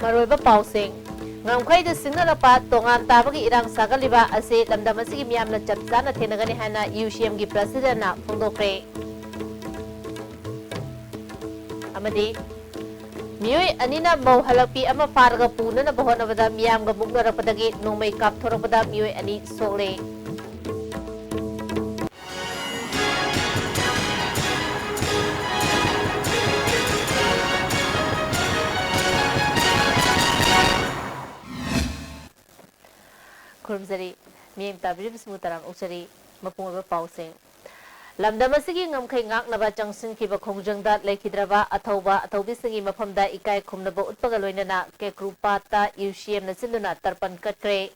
Maroiba pausing ngamkhai da singnarapa tongan tabagi irang sagaliba ase lamdam asigi miyamna chapchana thenagani hana UCM gi president na phongdokre amadi miyoi anina mau halakpi ama farga punana bahonabada miyamga muknarapadagi nomai kapthorapada miyoi ani sole Kurumzari miyam tabirib smutarang uksari mapungaba pausing lamdam asigi ngamkhai ngaknaba changsinkiba khongjangda leikhidraba athaubisingi mafamda ikai khumnaba utpaga loinana kekrupata UCM na sinduna tarpan katkre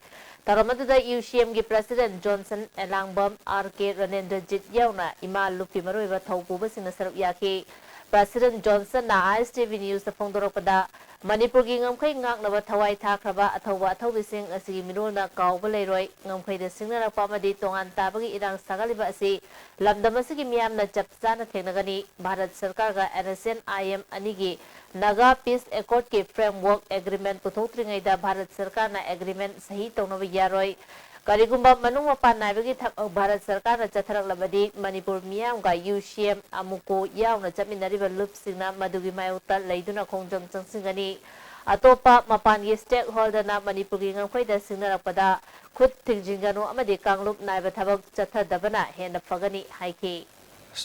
taramadada UCM gi president Johnson Elangbam RK Ranendrajit yauna ima lupi maroiba thaupuba singna sarup yaki president Johnson na ISTV news da phongdorakpada Manipur gi ngamkhai ngaknaba thawai thakraba athaubising asigi mirona kawba leiroi ngamkhai da singnarakpa amadi tongan tabagi irang sagaliba asi lamdam asigi miyamna chapchana thenagani Bharat Sarkar ga NSN IM anigi Naga Peace Accord ke framework agreement puthokringaida Bharat Sarkar na agreement sahi tongnaba yaroi Karigumba manung mapan naibagi Bharat Sarkar na chatharak Manipur miyam ga UCM amuko yauna chaminariba lupsingna madugi mayota leiduna khongjang changsingani atopa mapan gi stakeholder na Manipur gi ngamkhoi da singnarakpada khut tingjinganu amadi kanglup naiba thabak chathadabana hena phagani haiki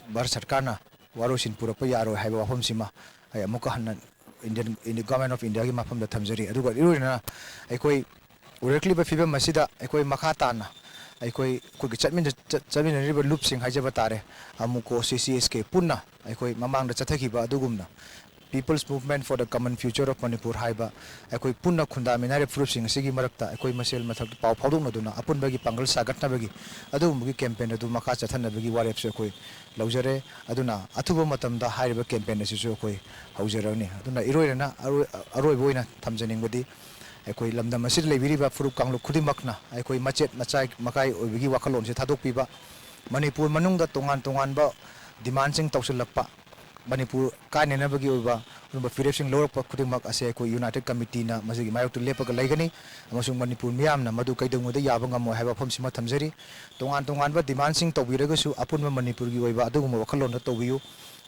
Bharat Sarkar na warosin purapa yaro haiba wafam sima ay amuka hanan Indian government of India gi mafam da thamjari aduga iruna aikoi Urekli ba fibam masida aikoi makata na aikoi kugi chatmin riba loop sing haja batare amuko CCSK punna aikoi mamang da chathakiba adugumna People's Movement for the Common Future of Manipur haiba aikoi punna khunda minare fruit sing sigi marakta aikoi masel mathak paw phawdong na duna apun bagi pangal sagat na bagi adugumgi campaign adu makha chathan bagi warep se koi laujare aduna athuba matam da haiba campaign asisu koi haujarani aduna iroirana aroi boina thamjaning badi aikoi lamdam asid leibiriba furup kanglu khudimakna aikoi machet machai makai oibigi wakalon se thadokpiba Manipur manungda tongan ba demand sing tawsilakpa Manipur kainenabagi oiba numba firepsing lorpa khudimak ase aikoi United Committee na masigi mayok lepaga laigani amasung Manipur miyamna madu kaidongode yaba ngamo haiba phomsima thamjari tongan ba demand sing tawbiragasu apunba Manipur gi oiba aduguma wakalon da tawbiyu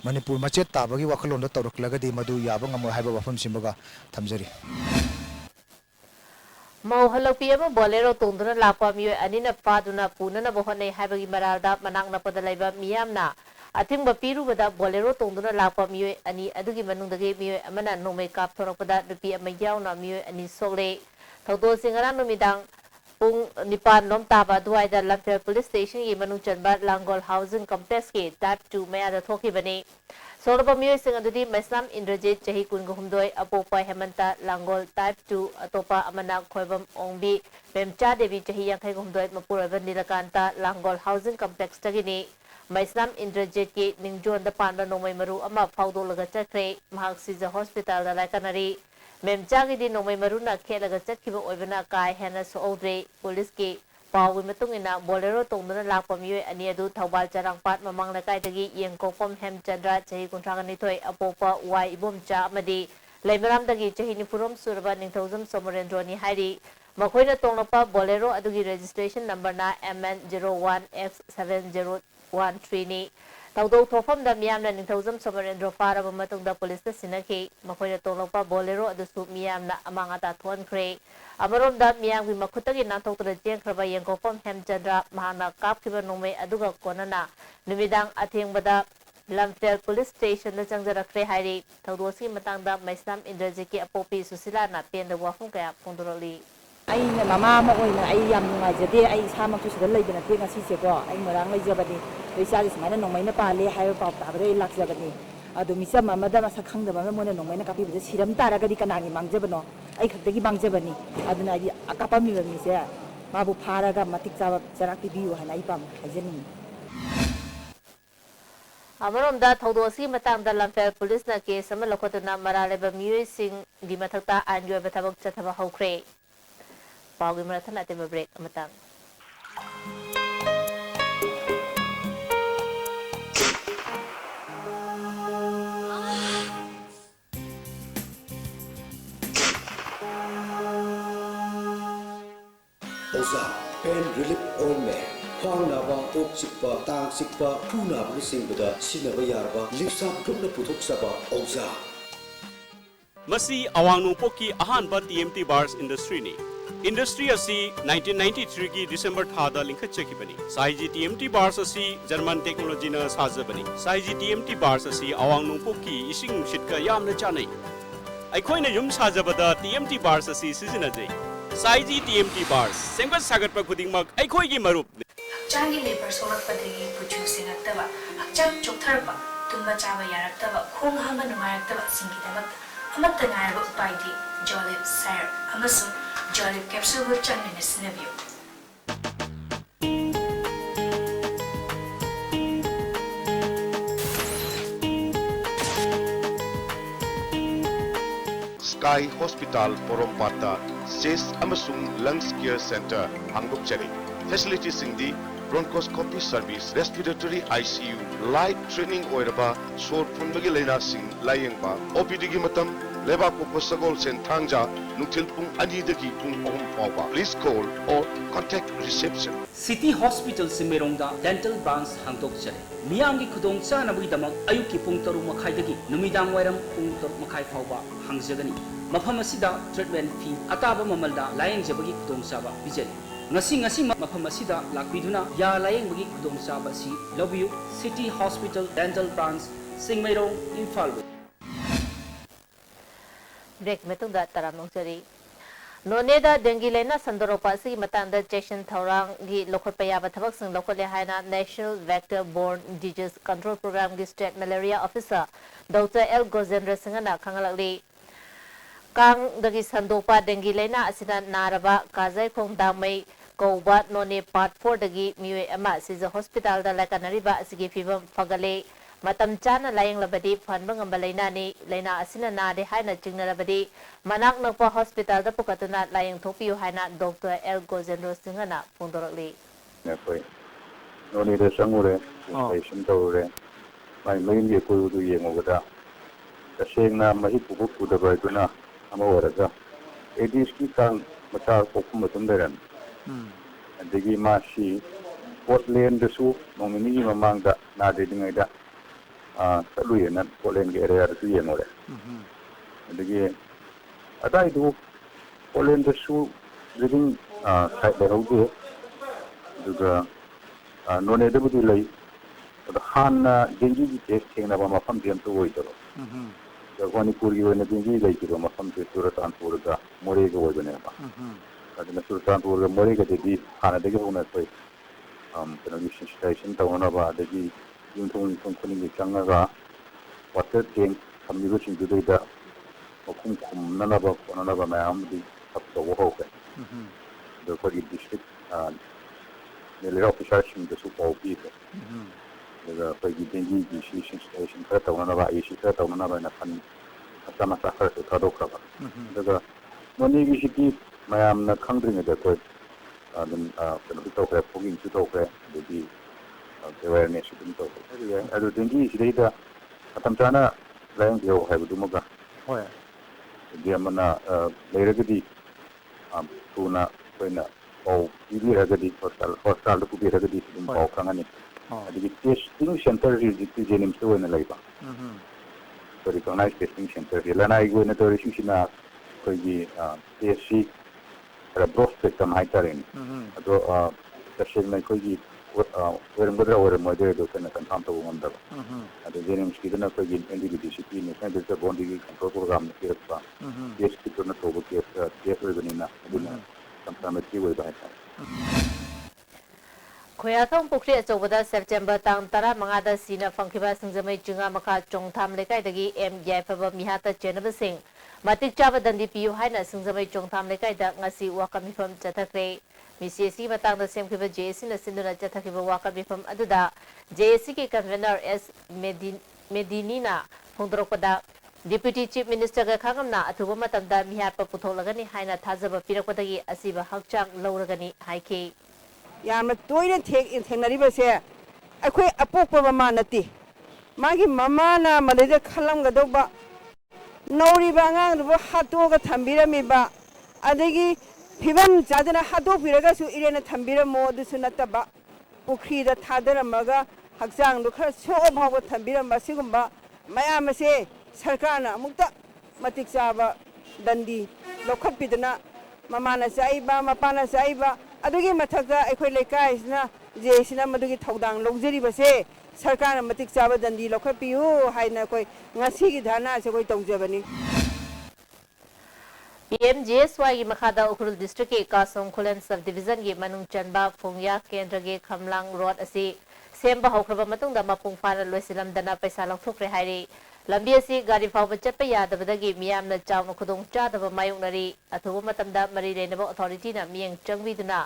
Manipur machet tabagi wakalon da tawraklagadi madu yaba ngamo haiba wafomsimaga thamjari Mau halakpi ama bolero tongduna lakpa miyoi anina paduna punana bohonai haibagi maralda manakna pada laiba miyamna athingba pirubada bolero tongduna lakpa miyoi ani adugi manungdagi miyoi amana nomai kapthorakpada nupi ama yauna miyoi ani sokle thaudo singarang numidang pung nipan nom taba duaida Lamphel police station gi manung chanba Langol housing complex ki type 2 mayada thokibani Solaba miyoi sing adudi Maislam Indrajit chahi kun humdoi apopa hemanta Langol type 2 atopa amana khoibam ongbi memcha devi chahi yankhai humdoi mapuraba nilakanta Langol housing complex tagini Maislam Indrajit ki ningjon da panba nomai maru ama phawdo laga chakre mahak Siza hospital da laikanari memcha gi di nomai maru na khelaga chakhiba oibana kai hena soodre police ki Pawi matungina bolero tongduna lakpa miyoi ani adu Thaubal Charangpat mamang lakaidagi Yengkokpom Hemchandra chahi kuntraganithoi apopa wai ibomcha amadi Laimaramdagi chahi nifurom suraba ningthauzam Somarendro ni hairi makhoina tonglapa bolero adugi registration number na MN01X7013 ni Tawdo thofam da miyamna ningthauzam Somarendro faraba matungda police sinaki makhoina tonglapa bolero adusu miyamna amangata thonkhre Amaronda miyamgi makhutagi nathoktra jengkraba Yengkokpom Hemchandra mahana kapkiba nomai aduga konana numidang athengbada Lamphel police station na changjarakre hairi thaudosi matangda Maislam Indrajit ki apopi Susila na penda wafung kaya phongdorali aina mama ma oina ai yam nungaijade ai samaksu sida leibana te ngasi se ko ai marang leijabani leisali smaina nongmaina pale haiba paw tabare lakjabani adu misam amada masa khangdaba mona nongmaina kapi bide siram taragadi kanani mangjabano ai khakdagi mangjabani aduna ai akapami mise mabu pharaga matik chaba charakti biu hanai pam hajani Amaronda thaudosi matangda Lamphel police na case ama lokotuna maraleba miyoi sing di mathakta anjoy bathabak chathaba hokre Pagi marathon ate break amatang Oza Pain Relief Ointment Khwang naba kok chikpa tang chikpa khu naba singda sinaba yarba lipsap group na puthok saba Oza Masi awang nungpoki ahanba TMT bars industry ni industry asi 1993 ki December thada linkha chekibani saiji TMT bars asi German technology na sajabani saiji TMT bars asi awang nungpoki ising sitka yamna chanai aikhoina yum sajabada TMT bars asi sizinajai saiji TMT bars sengbat sagatpa khudingmak aikhoi gi marup Changi labor sorakpadagi puju sinaktaba hakchang choktarba tumba chaba yaraktaba khong hamba nungayaktaba singidamak amatta ngaraba upaidi Jolip Sire amasung Jolip capsule bu changmina sinabiyo Sky Hospital Porompata Chest amasung Lungs Care Center hangdokchari facilities singdi bronchoscopy service respiratory ICU light training oiraba sor phunbagi laina sing layengba OPD gi matam leba ko sagol sen thangja nutil pung ani dagi pung om pawa please call or contact reception City Hospital Simerongda dental branch hangdokchari miyamgi khudong chanabui damak ayuki pung 3:30 dagi numidang wairam pung 3:30 fawba hangjagani mafam asida treatment fee ataba mamalda layeng jabagi khudong chaba bijani ngasi mafam asida lakbiduna ya layeng bagi khudong chaba si love you City Hospital dental branch Singmairong Imphal break metungda taramong chari noneda dengue laina sandoropa si matanda chechen thaurang gi lokhotpa yaba thabak sing lokhole haina National Vector Borne Disease Control Program gi State Malaria Officer Dr. L Gozendra Singana khangalakli kang dagi sandopa dengue laina asina naraba kazai khong damai kouba none part 4 dagi miwe ama siza hospital da lakanariba asigi fibam fagale matam chana layang labadi phanba ngamba laina ni laina asina na de haina chingna labadi manak nakpa hospital da pukatuna layang thopiu haina Dr. L Gozendra Singana pondorali ne koi noni de sangure patient tore mai main ye ko du ye ngogada tasengna mahi pupu puda ba tuna ama waraga edis ki kang mata ko kuma tundaran adigi ma si Portland de su nomini mamanga na de dingaida talu ye nan Portland area su ye ngore adigi adai du Portland de su living site da hoge duga none de budu lai han dengi ji test thengna ba mafam diam to oi taro Manipuri wena dengi lai ki ba mafam te Suratpur ga more ga oi bane ba adina Suratpur ga more ga de hana de ga una toi kana gi station ta ona ba de gi yunthong kuni gi changa ga water tank kamni go chin du da kum nana ba ma am di ap to ho ke the for district the officer shin the super office the for dengi gi station ta ta ona ba isi ta ta ona ba na kan sama sa ka ta do ka ba daga moni gi siki mayam na khangdring da ko then kana to ka fogin to ka the awareness to ka adu dengi si da atam chana layang yo ha bu mo ga hoya dia mana leiragadi tuna koina au ili ragadi hospital ku bi ragadi dum au kangani adigi testing center ri jenim to na laiba so recognized testing center lana igo na to risina koigi TSC ra prospect am haitarin ado tashen na koigi werengodra ore model do kana kan tam to nganda ado jenim skidana koigi NDDCP ne kan de bondi control program ne kirpa yes to na to ke yes organina aduna samsamati we ba ta khoyathong pukri achobada September tang 15 da sina phangkhiba singjamai chunga makha chongtham lekai dagi M Yaifaba mihata chenaba sing matik chaba dandi piu haina singjamai chongtham lekai da ngasi wakamifam chathakre misesi matang da semkhiba JC na sinduna chathakhiba wakamifam aduda JC ki convener S Medinina phongdorokpada Deputy Chief Minister ga khangamna athuba matamda mihapa putholagani haina thajaba pirakwadagi asiba hakchang lawragani haike yamna toina thengnaribase akhoi apokpa mama nati magi mama na malede khalam gadoba nauri ba ngang ru hato ga thambira mi ba adegi फिवम चादना हादोपिरगसु इरेना थंबिरमो दुसु नतबा पुखरीदा थादरमगा हक्चांग खर सो भाव थंबिरम सिगुंबा मयाम से सरकारना अमुक्ता मतिक चाबा दंडी लौखटपिदना ममाना चाइबा मपाना चाइबा अदुगी मथकदा अखोय लेकाइसना जेसिना मदुगी थौदांग लौजरिबसे सरकारना मतिक चाबा दंडी लौखटपियु हाइना कोई ngasiगी dhana se koi tawjabani PMGSY की मखादा उखरुल डिस्ट्रिक्ट के कासोंग खुलन सब डिवीजन के मनुंग चनबा फोंगया केंद्र के खमलांग रोड असी सेंबा हौखरबा मतुंग दा मपुंग फाना लोइसिलमदना पैसा लौथोक्रे हाइरे लंबी असी गाड़ी फावबा चटपा यादबदगी मियामना चावना खुदोंग चादबा मायोंगनरी अथुबा मतमदा मरी लेनबा अथॉरिटी ना मियंग चंगबिदुना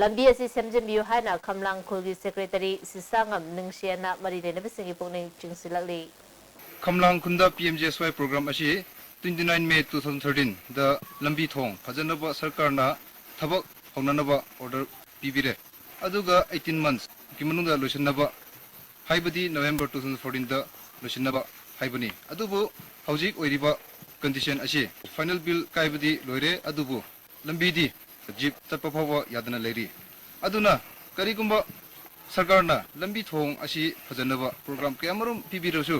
लंबी असी सेमजमबियु हाइना खमलांग खुलगी सेक्रेटरी सिसांगम निंगशियाना मरी लेनबा सिंगी पुंगनिंग चिंगसिलगली खमलांग खुंदा PMGSY प्रोग्राम असी 29 May 2013 द लंबी थोंग फजनबा सरकारना थबक हौननबा ऑर्डर पीबिरे अदुगा 18 months की मनुंदा लोइसनबा हाइबदी November 2014 द लोइसनबा हाइबनी अदुबु हौजिक ओइरिबा कंडीशन असी फाइनल बिल काइबदी लोइरे अदुबु लंबीदी जीप चटपा फावबा यादना लेरी अदुना करिगुंबा सरकारना लंबी थोंग असी फजनबा प्रोग्राम कयामरुम पीबिरसु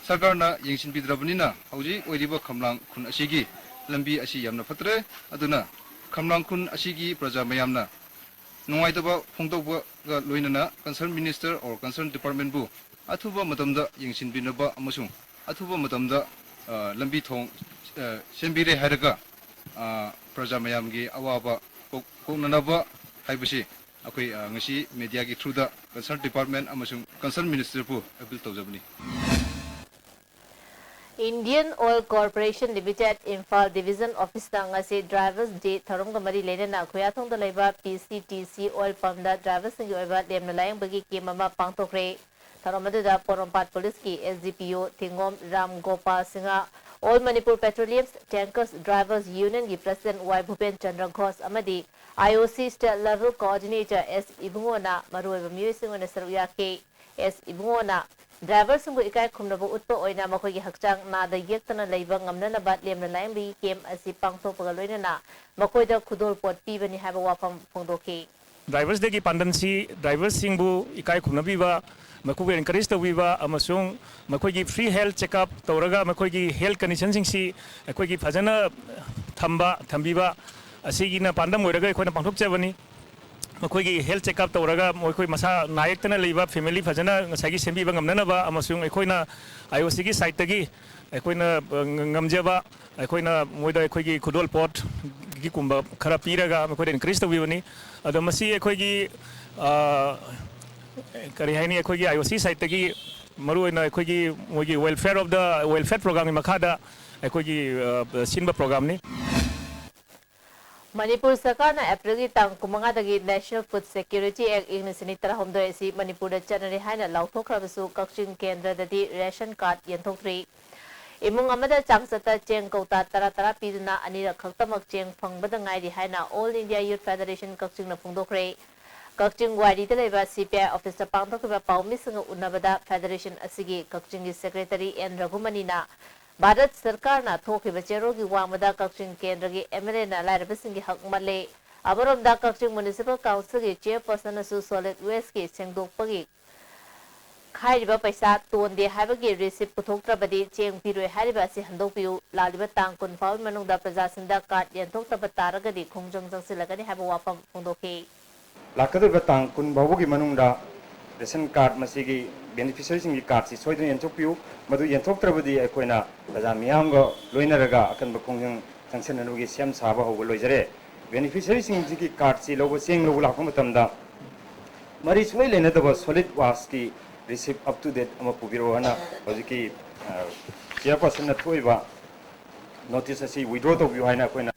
सरकारना यंगसिन बिद्रबनिना हौजिक ओइरिबा खमलांग खुन असिगी लंबी असी यामना फतरे अदुना खमलांग खुन असिगी प्रजा मयामना नुंगाइतबा फोंदोबा लोइनना कंसर्न मिनिस्टर और कंसर्न डिपार्टमेंट बु अथुबा मतमदा यंगसिन बिनबा अमसुंग अथुबा मतमदा लंबी थोंग सेंबिरे हायरगा प्रजा मयामगी अवाबा कोननबा हाइबसी अखोई ngasi media gi through the concerned department amasung concerned minister pu appeal tawjabani Indian Oil Corporation Limited Imphal Division Office ngasi Drivers Day tharongga mari lenana khoyathong da leiba PCTC Oil Pump da drivers singi oiba lemna layang bagi ke mama pangtokre tharomadu da Porompat Police ki SDPO Thingom Ram Gopal Singha All Manipur Petroleum Tankers Drivers Union ki President Y Bhupen Chandra Ghosh amadi IOC State Level Coordinator S Ibungona maruiba miyosingona saruyake S Ibungona Drivers sumbu ikai khumnabo utpa oina makhoi hakchang na da yektana leiba ngamna ba lemna laimbi kem asi pangthopaga loinana makhoi da khudol pot pibani haba wafam phongdoki Drivers de ki pandansi drivers singbu ikai khumnabi ba makhoi encourage tawiba amasung makhoi gi free health checkup tawraga makhoi gi health condition singsi makhoi gi phajana thambiba asigi na pandam oiraga khoi na pangthok chabani मखोगी health checkup तौरगा मोखोई मसा नायकतना लेबा family फजना ngसागी सेंबीबा ngamnanaba amasung aikoina IOC gi site tagi aikoina ngamjaba aikoina moida aikoigi khudol pot gi kumba khara piraga mkhoi increase tawibani ado masi aikoigi kari haini aikoigi IOC site tagi maruina aikoigi moigi welfare of the welfare program ni makhada aikoigi sinba program ni Manipur Sarkar na April ki tang kumanga dagi National Food Security Act ing nisini tarahomdo esi Manipur da chanari haina lauthokrabasu kakching kendra dadi ration card yenthokri imung amada changsata cheng kauta tara piduna anira khaktamak cheng phangbada ngairi haina All India Youth Federation kakching na phungdokre kakching wari da leba CPI officer pangthokba paumi singa unabada federation asigi kakching gi secretary N Raghumani na Bharat सरकार ना थोके बचेरो की वामदा कक्चिंग केंद्र के MLA ना लाइरबसिंग की हक मले अबरम दा कक्चिंग म्युनिसिपल काउंसिल के चेयरपर्सन सु सॉलिड वेस्ट के सेंगदोकपगी खाइबा पैसा तोंदे हाइबगे रिसिप्ट पुथोक्त्रबदी चेंग पिरोय हाइबा से हंदोपियु लालिबा तांग कुन फाउ मनुंगदा प्रजासिंदा कार्ड यंथोक्तब तारगदी खोंजंग जंगसिलगनी हाइबा वाफम फोंदोके लाकदबा तांग कुन बावगी मनुंगदा रेशन कार्ड मसीगी बेनिफिशियरी सिंगी कार्ड सी सोइदन यंथोपियु मधु यंथोक्त्रबदी अखोइना प्रजा मियामगा लोइनरगा अकन बखोंजंग जंगसननुगी सेम साबा होबो लोइजरे बेनिफिशियरी सिंगी कार्ड सी लोबो चेंग लोबो लाखो मतमदा मरी सुइ लेनदबा सॉलिड वास की रिसिप्ट अप टू डेट अमा पुबिरो हना होजिकी चेयरपर्सन न थोइबा नोटिस असी withdraw तोबियो हाइना अखोइना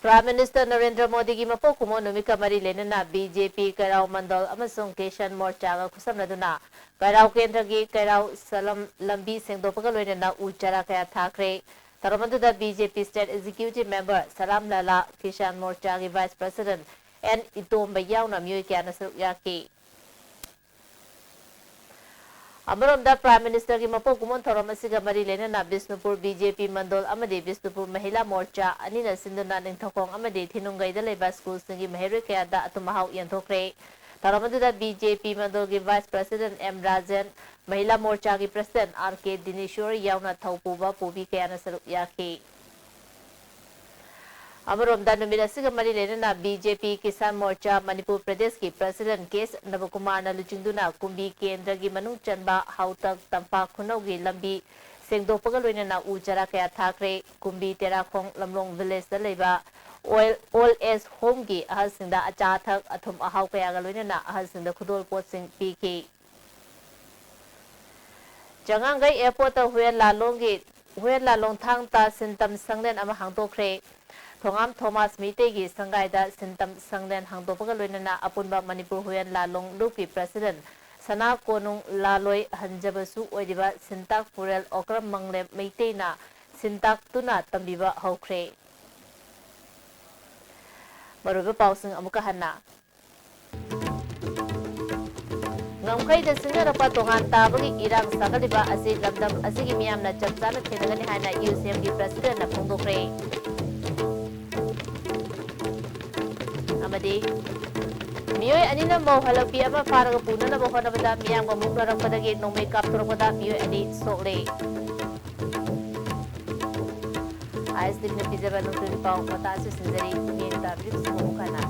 Prime Minister Narendra Modi ki mapo kumo numika mari lenana BJP Kairao Mandal amasung Kishan Morcha ga khusamnaduna Kairao Kendra gi Kairao Salam Lambi sengdopaga loinana uchara kaya thakre taramanduda BJP State Executive Member Salam Lala Kishan Morcha gi Vice President and Itom Bayauna Myoy kya nasuk yaki अमरोमदा prime minister की मपो कुमन थोरम असिगा मरी लेना Bishnupur BJP मंडल अमदे बिष्णुपुर महिला मोर्चा अनिना सिंधुना निंथकोंग अमदे थिनुंगैदा लेबा स्कूल सिंगी महेरे कयादा अतुमहाउ यंथोखरे थोरमदुदा बीजेपी मंडल की वाइस प्रेसिडेंट एम राजन महिला मोर्चा की प्रेसिडेंट आर के दिनेश्वर यावना थौपुबा पुबी कयाना सरुप याखी अमरोमदा नुमित असिगा मरी लेना बीजेपी किसान मोर्चा मणिपुर प्रदेश की प्रेसिडेंट केस नवकुमार लुचिंदुना कुंभी केंद्र की मनुंग चंबा हाउतक तंपा खुनौगी लंबी सेंगदोपगा लोइनना उ चरा कया थाखरे कुंभी तेराखोंग लमलोंग विलेज दा लेबा ओल एज होम की अहलसिंदा अचाथक अथुम अहाव कया लोइनना अहलसिंदा खुदोल पोतसिंग पीकी जंगांगई एयरपोर्ट हुएन लालोंग थांग ता सिंतम संगलेन अमा हांगदोखरे थोंगाम थोमास मीतेगी संगाइदा सिंतम संगलेन हांगदोपगा लोइनना अपुनबा मणिपुर हुएन लालोंग लूप की प्रेसिडेंट सना कोनुंग लालोई हंजबसु ओइदिबा सिंताक पुरेल ओक्रम मंगले मीतेना सिंताक तुना तंबिबा हौखरे मरुबा पाउसिंग अमुका हन्ना ngамखꯩꯗ ꯁꯤꯡꯅꯔꯛꯄ ꯇꯣꯉꯥꯟ ꯇꯥꯕꯒꯤ ꯏꯔꯥꯡ ꯁꯥꯒꯠꯂꯤꯕ ꯑꯁꯤ ꯂꯝꯗꯝ ꯑꯁꯤꯒꯤ ꯃꯤꯌꯥꯝꯅ ꯆꯞ ꯆꯥꯅ ꯊꯦꯡꯅꯒꯅꯤ ꯍꯥꯏꯅ ꯌꯨꯁꯤꯑꯦꯝꯒꯤ ꯄ꯭ꯔꯁꯤꯗꯦꯟꯠꯅ ꯐꯣꯡꯗꯣꯛꯈ꯭ꯔꯦ ꯑꯃꯗꯤ ꯃꯤꯑꯣꯏ ꯑꯅꯤꯅ ꯃꯧ ꯍꯜꯂꯛꯄꯤ ꯑꯃ ꯐꯥꯔꯒ ꯄꯨꯅꯅꯕ ꯍꯣꯠꯅꯕꯗ ꯃꯤꯌꯥꯝꯒ ꯃꯨꯛꯅꯔꯛꯄꯗꯒꯤ ꯅꯣꯡꯃꯩ ꯀꯥꯞꯊꯣꯔꯛꯄꯗ ꯃꯤꯑꯣꯏ ꯑꯅꯤ ꯁꯣꯛꯂꯦ ISTVꯅ ꯄꯤꯖꯕ ꯅꯣꯡꯆꯨꯒꯤ ꯄꯥꯎ ꯃꯇꯥ ꯑꯁꯤ ꯁꯤꯟꯖꯔꯤ ꯃꯤꯠꯌꯦꯡ ꯇꯥꯕꯤꯔꯤꯕꯁꯤꯡ ꯑꯃꯨꯛ ꯍꯟꯅ